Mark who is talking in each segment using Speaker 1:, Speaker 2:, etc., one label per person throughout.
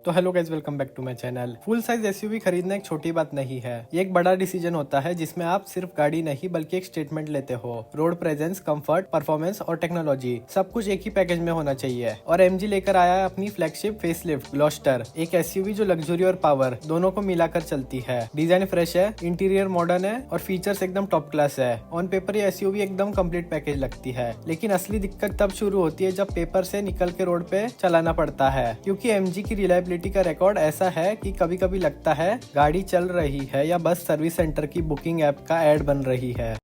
Speaker 1: तो hello guys, welcome back to my channel. Full size SUV खरीदना एक छोटी बात नहीं है। ये एक बड़ा डिसीजन होता है जिसमें आप सिर्फ गाड़ी नहीं बल्कि एक स्टेटमेंट लेते हो। रोड प्रेजेंस, कंफर्ट, परफॉर्मेंस और टेक्नोलॉजी सब कुछ एक ही पैकेज में होना चाहिए। और एमजी लेकर आया है अपनी फ्लैगशिप फेसलिफ्ट ग्लॉस्टर, एक एसयूवी जो लग्जरी और पावर दोनों को मिलाकर चलती है। डिजाइन फ्रेश है, इंटीरियर मॉडर्न है और फीचर्स एकदम टॉप क्लास है। ऑन पेपर ये एसयूवी एकदम कंप्लीट पैकेज लगती है, लेकिन असली दिक्कत तब शुरू होती है जब पेपर से निकल के रोड पे चलाना पड़ता है। क्योंकि एमजी की रिलायबिलिटी का रिकॉर्ड ऐसा है कि कभी कभी लगता है गाड़ी चल रही है या बस सर्विस सेंटर की बुकिंग ऐप का ऐड बन रही है।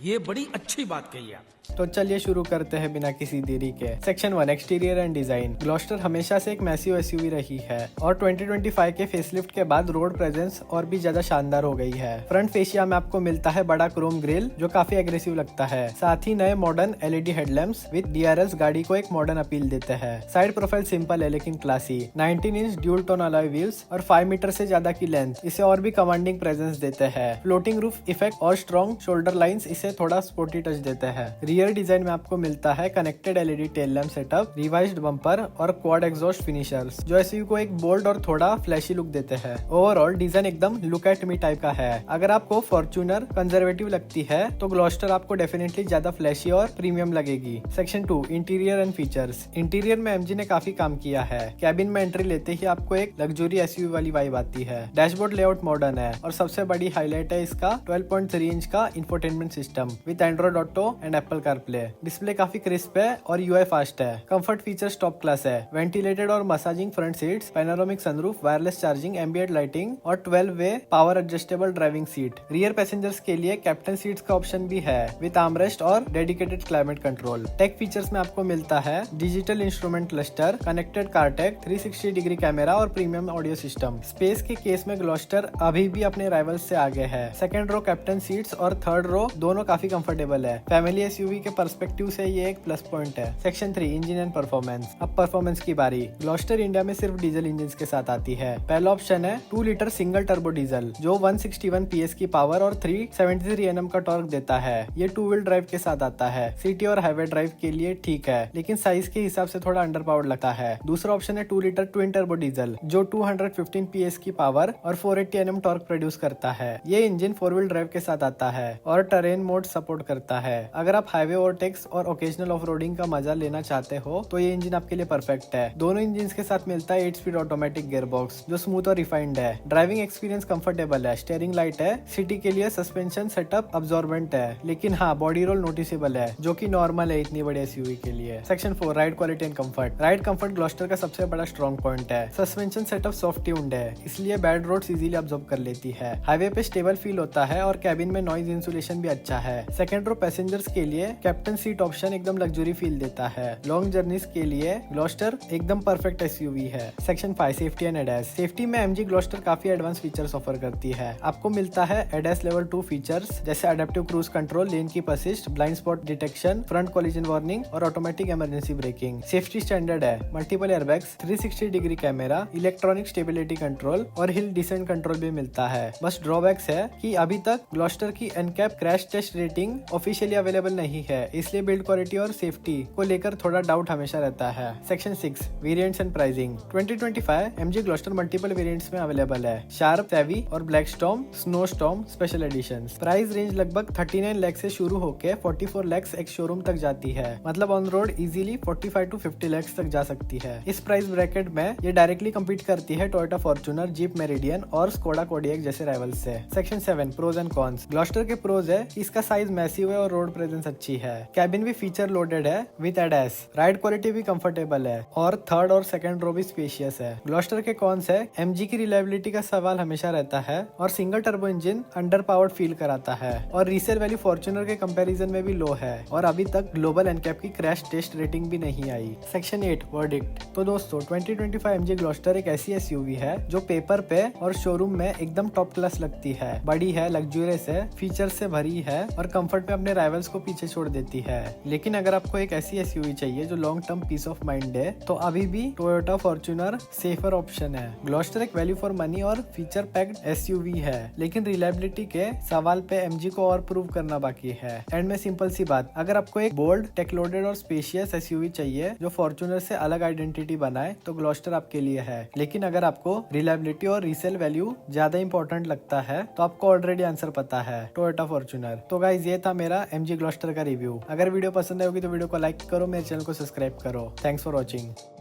Speaker 2: ये बड़ी अच्छी बात कही आप।
Speaker 1: तो चलिए शुरू करते हैं बिना किसी देरी के। Section 1, exterior and design. Gloster हमेशा से एक मैसिव एसयूवी रही है और 2025 के फेसलिफ्ट के बाद रोड प्रेजेंस और भी ज्यादा शानदार हो गई है। फ्रंट फेशिया में आपको मिलता है बड़ा क्रोम ग्रिल जो काफी एग्रेसिव लगता है। साथ ही नए modern LED headlamps with DRS गाड़ी को एक मॉडर्न अपील देते हैं। साइड प्रोफाइल सिंपल है लेकिन classy. 19 inch dual tone alloy wheels और 5 मीटर से ज्यादा की लेंथ इसे और भी कमांडिंग प्रेजेंस देते हैं। फ्लोटिंग रूफ इफेक्ट और स्ट्रॉन्ग शोल्डर लाइंस इसे थोड़ा स्पोर्टी टच देते हैं। रियर डिजाइन में आपको मिलता है connected LED tail lamp setup, revised bumper और क्वाड एग्जॉस्ट फिनिशर्स जो एसयूवी को एक बोल्ड और थोड़ा फ्लैशी लुक देते हैं। ओवरऑल डिजाइन एकदम लुक एट मी टाइप का है। अगर आपको फॉर्च्यूनर कंजर्वेटिव लगती है तो ग्लॉस्टर आपको डेफिनेटली ज्यादा फ्लैशी और प्रीमियम लगेगी। Section 2, interior and features. Interior में एमजी ने काफी काम किया है। कैबिन में एंट्री लेते ही आपको एक लग्जरी एसयूवी वाली वाइब आती है। डैशबोर्ड लेआउट मॉडर्न है और सबसे बड़ी हाईलाइट है इसका 12.3 इंच का infotainment system with Android auto and Apple CarPlay. Display काफी क्रिस्प है और यूआई फास्ट है। कंफर्ट फीचर्स टॉप क्लास है। वेंटिलेटेड और massaging front seats, panoramic sunroof, wireless charging, ambient lighting और 12 way power adjustable driving seat. Rear passengers के लिए captain seats का ऑप्शन भी है विद आर्मरेस्ट और dedicated climate control. Tech features में आपको मिलता है digital instrument cluster, connected कारटेक, 360 degree camera और प्रीमियम ऑडियो सिस्टम। स्पेस के केस में ग्लॉस्टर अभी भी अपने राइवल्स से आगे है। सेकंड रो कैप्टन सीट्स और थर्ड रो दोनों काफी कंफर्टेबल है। फैमिली एसयूवी के पर्सपेक्टिव से ये एक प्लस पॉइंट है। Section 3, engine and performance. अब परफॉर्मेंस की बारी। ग्लॉस्टर इंडिया में सिर्फ डीजल इंजन के साथ आती है। पहला ऑप्शन है 2 लीटर सिंगल टर्बो डीजल जो 161 PS की पावर और 373 Nm का टॉर्क देता है। ये 2 व्हील ड्राइव के साथ आता है। सिटी और हाईवे ड्राइव के लिए ठीक है, लेकिन साइज के हिसाब से थोड़ा अंडर पावर्ड लगता है। दूसरा ऑप्शन है 2 लीटर ट्विन टर्बो डीजल जो 215 PS की पावर और 480 Nm टॉर्क प्रोड्यूस करता है। ये इंजन 4 व्हील ड्राइव के साथ आता है और टरेन मोड सपोर्ट करता है। अगर आप हाईवे ओवरटेक्स और ओकेजनल ऑफ-रोडिंग का मजा लेना चाहते हो तो ये इंजन आपके लिए परफेक्ट है। दोनों इंजन के साथ मिलता है 8 स्पीड ऑटोमेटिक गियरबॉक्स जो स्मूथ और रिफाइंड है। ड्राइविंग एक्सपीरियंस कंफर्टेबल है। स्टीयरिंग लाइट है। सिटी के लिए सस्पेंशन सेटअप अब्सॉर्बेंट है, लेकिन हाँ बॉडी रोल नोटिसेबल है जो कि नॉर्मल है इतनी बड़ी एसयूवी के लिए। Section 4, ride quality and comfort. Ride comfort Gloster का सबसे बड़ा स्ट्रॉन्ग पॉइंट है। सस्पेंशन सेटअप सॉफ्ट ट्यून्ड है, इसलिए बैड रोड्स इजीली अब्सॉर्ब कर लेती है। हाईवे पे स्टेबल फील होता है और कैबिन में नॉइज इंसुलेशन भी अच्छा है। सेकंड रो पैसेंजर्स के लिए कैप्टन सीट ऑप्शन एकदम लग्जरी फील देता है। लॉन्ग जर्नीज के लिए ग्लॉस्टर एकदम परफेक्ट एसयूवी है। Section 5, safety and ADAS. Safety में एमजी ग्लॉस्टर काफी एडवांस फीचर्स ऑफर करती है। आपको मिलता है एडएस लेवल 2 फीचर्स जैसे adaptive cruise control, lane keep assist, blind spot detection, front collision warning और automatic emergency braking. Safety standard है। Multiple airbags, 360 degree camera, electronic stability control और हिल डिसेंट कंट्रोल भी मिलता है। बस ड्रॉबैक्स है कि अभी तक ग्लॉस्टर की NCAP crash test rating officially available नहीं है, इसलिए बिल्ड क्वालिटी और सेफ्टी को लेकर थोड़ा डाउट हमेशा रहता है। Section 6, variants and pricing. 2025 MG Gloster multiple variants में अवेलेबल है। शार्प, सेवी और black storm, snow storm special edition. Price range लगभग 39 लाख से शुरू होकर 44 लाख एक शोरूम तक जाती है। मतलब on road easily 45 to 50 lakh तक जा सकती है। इस प्राइस ब्रैकेट में ये डायरेक्टली कम्पीट करती है टोयोटा फॉर्च्यूनर, जीप मेरिडियन और स्कोडा कोडियक जैसे राइवल्स से। Section 7, pros and cons. Gloster के प्रोज है कि इसका साइज मैसिव है और रोड प्रेजेंस अच्छी है। कैबिन भी फीचर लोडेड है विद एडएस। राइड क्वालिटी भी कंफर्टेबल है और थर्ड और सेकंड रो भी स्पेशियस है। ग्लॉस्टर के कॉन्स है एमजी की रिलायबिलिटी का सवाल हमेशा रहता है और single turbo engine under powered feel कराता है और रीसेल वैल्यू फॉर्च्यूनर के कंपैरिजन में भी लो है और अभी तक ग्लोबल एनकैप की क्रैश टेस्ट रेटिंग भी नहीं आई। Section 8, verdict. तो दोस्तों 2025 एमजी ग्लॉस्टर एक ऐसी एसयूवी है जो पेपर पे और शोरूम में एकदम टॉप क्लास लगती है। बड़ी है, लग्जूरियस है, फीचर से भरी है और कंफर्ट में अपने राइवल्स को पीछे छोड़ देती है। लेकिन अगर आपको एक ऐसी एसयूवी चाहिए जो long term peace of mind दे, तो अभी भी टोयोटा फॉर्च्यूनर सेफर ऑप्शन है। ग्लॉस्टर एक वैल्यू फॉर मनी और फीचर पैक्ड एसयूवी है, लेकिन रिलायबिलिटी के सवाल पे एमजी को और प्रूव करना बाकी है। एंड में सिंपल सी बात, अगर आपको एक बोल्ड, टेक लोडेड और स्पेशियस एसयूवी चाहिए जो फॉर्च्यूनर से अलग आइडेंटिटी बनाए, तो ग्लॉस्टर आपके लिए है। लेकिन अगर आपको रिलायबिलिटी और रीसेल वैल्यू ज्यादा इंपॉर्टेंट लगता है, तो आपको ऑलरेडी आंसर पता है, टोयोटा फॉर्च्यूनर। तो गाइज ये था मेरा एमजी ग्लॉस्टर का रिव्यू। अगर वीडियो पसंद आई होगी तो वीडियो को लाइक करो, मेरे चैनल को सब्सक्राइब करो। Thanks for watching.